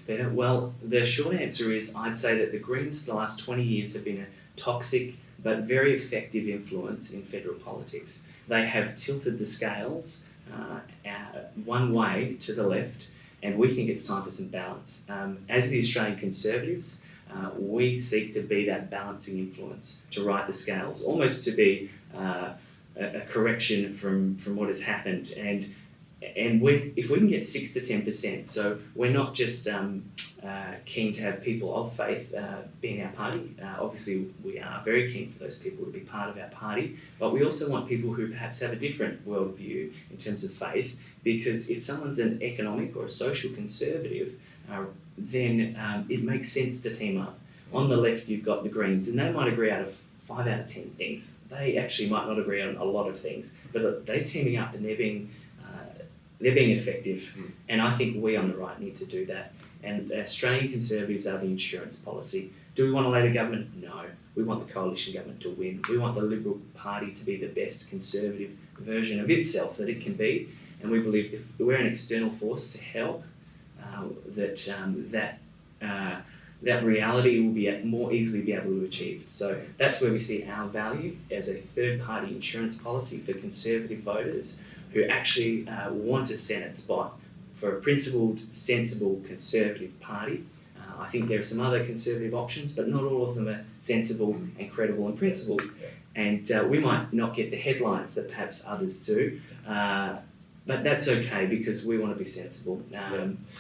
Peter. Well, the short answer is I'd say that the Greens for the last 20 years have been a toxic but very effective influence in federal politics. They have tilted the scales one way to the left, and we think it's time for some balance. As the Australian Conservatives, we seek to be that balancing influence, to right the scales, almost to be a correction from what has happened. And if we can get 6 to 10%, so we're not just keen to have people of faith be in our party. Obviously, we are very keen for those people to be part of our party, but we also want people who perhaps have a different worldview in terms of faith, because if someone's an economic or a social conservative, then it makes sense to team up. On the left, you've got the Greens, and they might agree out of 5 out of 10 things. They actually might not agree on a lot of things, but they're teaming up and they're being effective. And I think we on the right need to do that. And Australian Conservatives are the insurance policy. Do we want a Labor government? No. We want the coalition government to win. We want the Liberal Party to be the best conservative version of itself that it can be. And we believe if we're an external force to help, that reality will be more easily be able to achieve. So that's where we see our value as a third-party insurance policy for conservative voters who actually want a Senate spot for a principled, sensible, conservative party. I think there are some other conservative options, but not all of them are sensible and credible and principled. And we might not get the headlines that perhaps others do, but that's okay because we want to be sensible.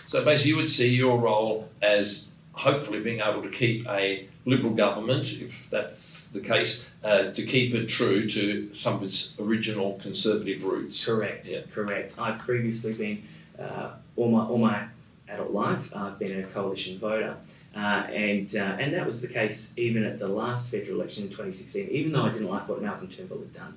So basically you would see your role as hopefully being able to keep a Liberal government, if that's the case, to keep it true to some of its original conservative roots. Correct, correct. I've previously been, all my adult life, I've been a coalition voter, and that was the case even at the last federal election in 2016, even though I didn't like what Malcolm Turnbull had done,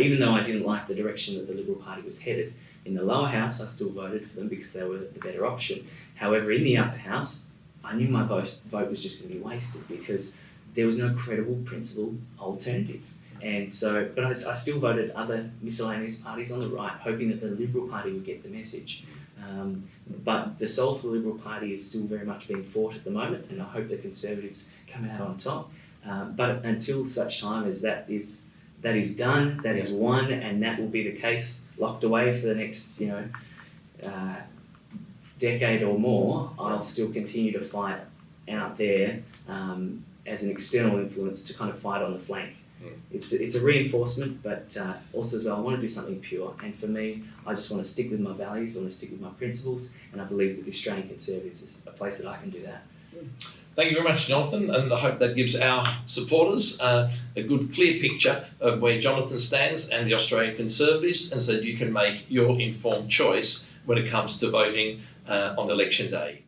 even though I didn't like the direction that the Liberal Party was headed. In the lower house, I still voted for them because they were the better option. However, in the upper house, I knew my vote was just going to be wasted because there was no credible, principled alternative. And so, but I still voted other miscellaneous parties on the right, hoping that the Liberal Party would get the message. But the soul for the Liberal Party is still very much being fought at the moment, and I hope the Conservatives come out on top. But until such time as that is done, that is won, and that will be the case locked away for the next, decade or more, I'll still continue to fight out there as an external influence to kind of fight on the flank. It's a reinforcement, but also as well, I want to do something pure. And for me, I just want to stick with my values, I want to stick with my principles, and I believe that the Australian Conservatives is a place that I can do that. Thank you very much, Jonathan, and I hope that gives our supporters a good, clear picture of where Jonathan stands and the Australian Conservatives, and so that you can make your informed choice when it comes to voting on election day.